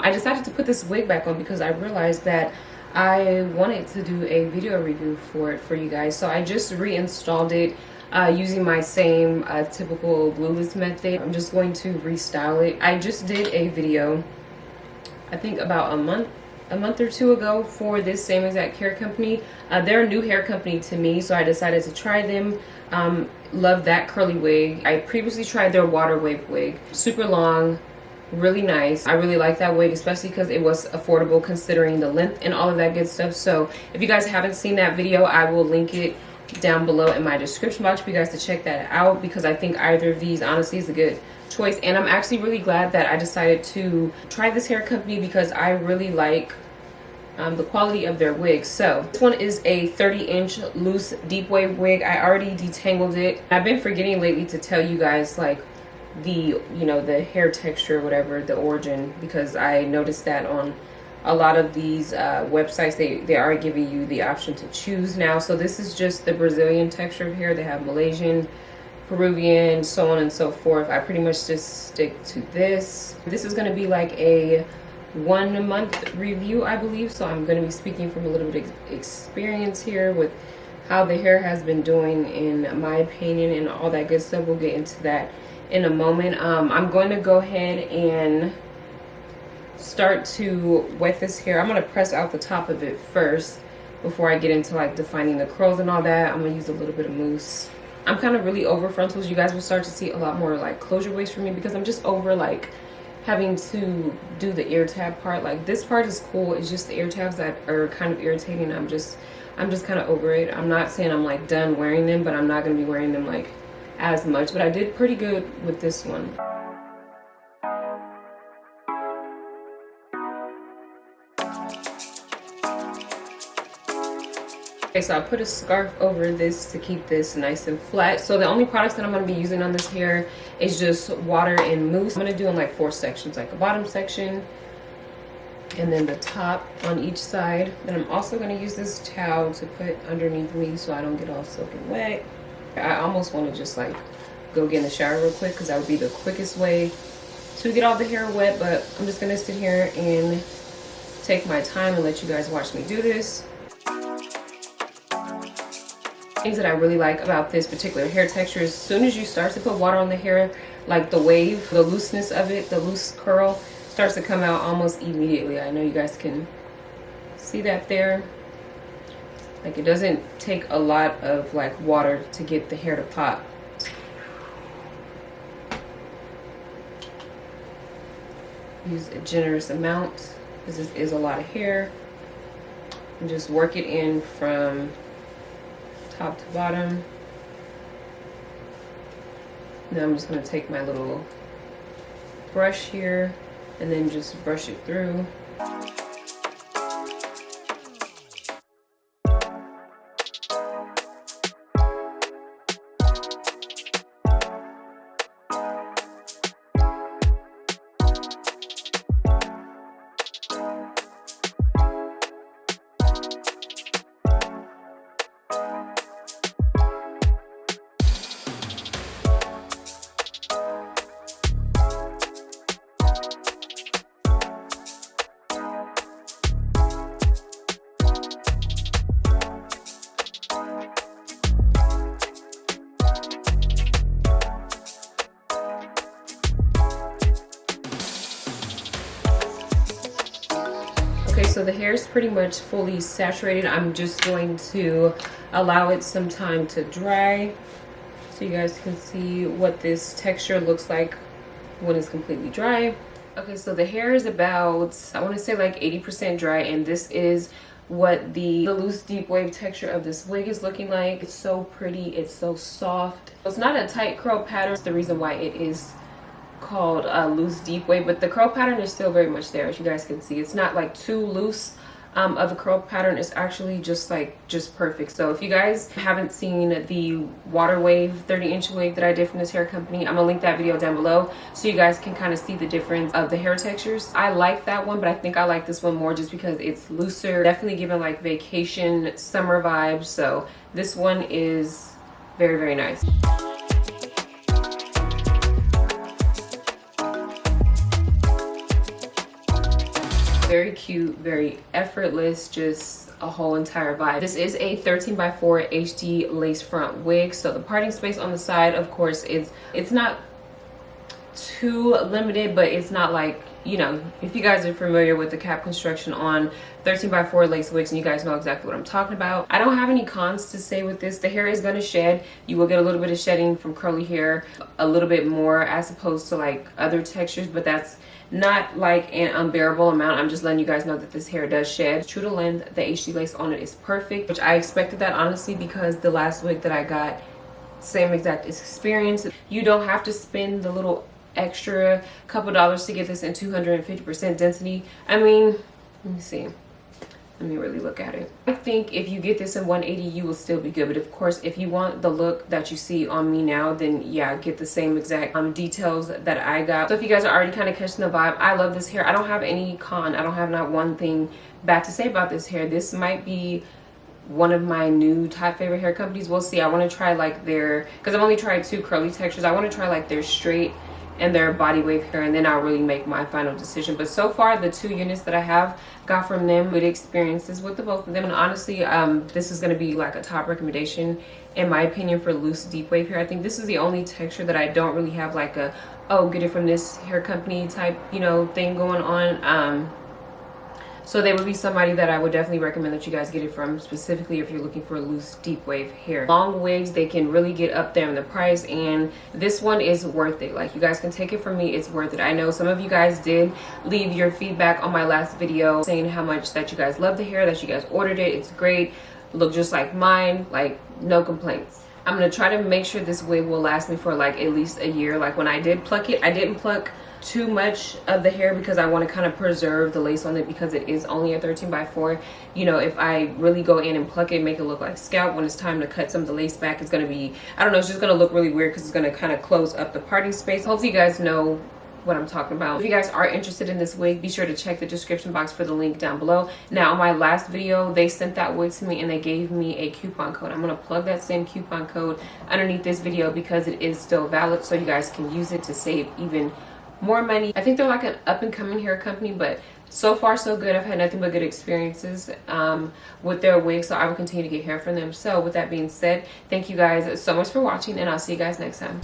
I decided to put this wig back on because I realized that I wanted to do a video review for it for you guys. So I just reinstalled it using my same typical Glueless method. I'm just going to restyle it. I just did a video, I think about a month or two ago, for this same exact hair company. They're a new hair company to me, so I decided to try them. Love that curly wig. I previously tried their water wave wig. Super long, really nice. I really like that wig, especially because it was affordable considering the length and all of that good stuff. So if you guys haven't seen that video, I will link it down below in my description box for you guys to check that out, because I think either of these honestly is a good choice. And I'm actually really glad that I decided to try this hair company because I really like the quality of their wigs. So this one is a 30-inch loose deep wave wig. I already detangled it. I've been forgetting lately to tell you guys like the, you know, the hair texture or whatever, the origin, because I noticed that on a lot of these websites they are giving you the option to choose now. So this is just the Brazilian texture of hair. They have Malaysian, Peruvian, so on and so forth. I pretty much just stick to this. This is going to be like a 1 month review, I believe, so I'm going to be speaking from a little bit of experience here with how the hair has been doing in my opinion and all that good stuff. We'll get into that in a moment. I'm going to go ahead and start to wet this hair. I'm going to press out the top of it first before I get into like defining the curls and all that. I'm going to use a little bit of mousse. I'm kind of really over frontals. You guys will start to see a lot more like closure waves from me because I'm just over like having to do the ear tab part. Like this part is cool, it's just the ear tabs that are kind of irritating. I'm just kind of over it. I'm not saying I'm like done wearing them, but I'm not going to be wearing them like as much. But I did pretty good with this one. Okay, so I put a scarf over this to keep this nice and flat. So the only products that I'm going to be using on this hair is just water and mousse. I'm going to do in like 4 sections, like a bottom section and then the top on each side. Then I'm also going to use this towel to put underneath me so I don't get all soaking wet. I almost want to just like go get in the shower real quick because that would be the quickest way to get all the hair wet, but I'm just going to sit here and take my time and let you guys watch me do this. Things that I really like about this particular hair texture is as soon as you start to put water on the hair, like the wave, the looseness of it, the loose curl starts to come out almost immediately. I know you guys can see that there. Like it doesn't take a lot of like water to get the hair to pop. Use a generous amount because this is a lot of hair, and just work it in from top to bottom. Now I'm just going to take my little brush here and then just brush it through. Okay, so the hair is pretty much fully saturated. I'm just going to allow it some time to dry so you guys can see what this texture looks like when it's completely dry. Okay, so the hair is about, I want to say like 80% dry, and this is what the loose deep wave texture of this wig is looking like. It's so pretty, it's so soft. It's not a tight curl pattern. It's the reason why it is called loose deep wave, but the curl pattern is still very much there, as you guys can see. It's not like too loose of a curl pattern. It's actually just perfect. So if you guys haven't seen the water wave 30-inch wig that I did from this hair company, I'm gonna link that video down below so you guys can kind of see the difference of the hair textures. I like that one, but I think I like this one more just because it's looser, definitely giving like vacation summer vibes. So this one is very, very nice. Very cute, very effortless, just a whole entire vibe. This is a 13x4 HD lace front wig, so the parting space on the side, of course, it's not too limited, but it's not like, you know, if you guys are familiar with the cap construction on 13x4 lace wigs, and you guys know exactly what I'm talking about. I don't have any cons to say with this. The hair is going to shed. You will get a little bit of shedding from curly hair, a little bit more as opposed to like other textures, but that's not like an unbearable amount. I'm just letting you guys know that this hair does shed. True to length, the HD lace on it is perfect, which I expected that honestly, because the last wig that I got, same exact experience. You don't have to spend the little extra couple dollars to get this in 250% density. I mean, let me see. Let me really look at it. I think if you get this in 180, you will still be good. But of course, if you want the look that you see on me now, then yeah, get the same exact details that I got. So if you guys are already kind of catching the vibe, I love this hair. I don't have any con. I don't have not one thing bad to say about this hair. This might be one of my new top favorite hair companies. We'll see. I want to try like their, because I've only tried 2 curly textures. I want to try like their straight and their body wave hair, and then I'll really make my final decision. But so far, the 2 units that I have got from them, good experiences with the both of them. And honestly, this is going to be like a top recommendation in my opinion for loose deep wave hair. I think this is the only texture that I don't really have like a, oh, get it from this hair company type, you know, thing going on. So they would be somebody that I would definitely recommend that you guys get it from, specifically if you're looking for loose deep wave hair. Long wigs, they can really get up there in the price, and this one is worth it. Like, you guys can take it from me, it's worth it. I know some of you guys did leave your feedback on my last video saying how much that you guys love the hair, that you guys ordered it. It's great, look just like mine, like no complaints. I'm gonna try to make sure this wig will last me for like at least a year. Like when I did pluck it, I didn't pluck too much of the hair because I want to kind of preserve the lace on it, because it is only a 13x4. You know, if I really go in and pluck it, make it look like scalp, when it's time to cut some of the lace back, it's going to be, I don't know, it's just going to look really weird because it's going to kind of close up the parting space. Hopefully you guys know what I'm talking about. If you guys are interested in this wig, be sure to check the description box for the link down below. Now, on my last video, they sent that wig to me and they gave me a coupon code. I'm going to plug that same coupon code underneath this video because it is still valid, so you guys can use it to save even more money. I think they're like an up-and-coming hair company, but so far so good. I've had nothing but good experiences with their wigs, so I will continue to get hair from them. So with that being said, thank you guys so much for watching, and I'll see you guys next time.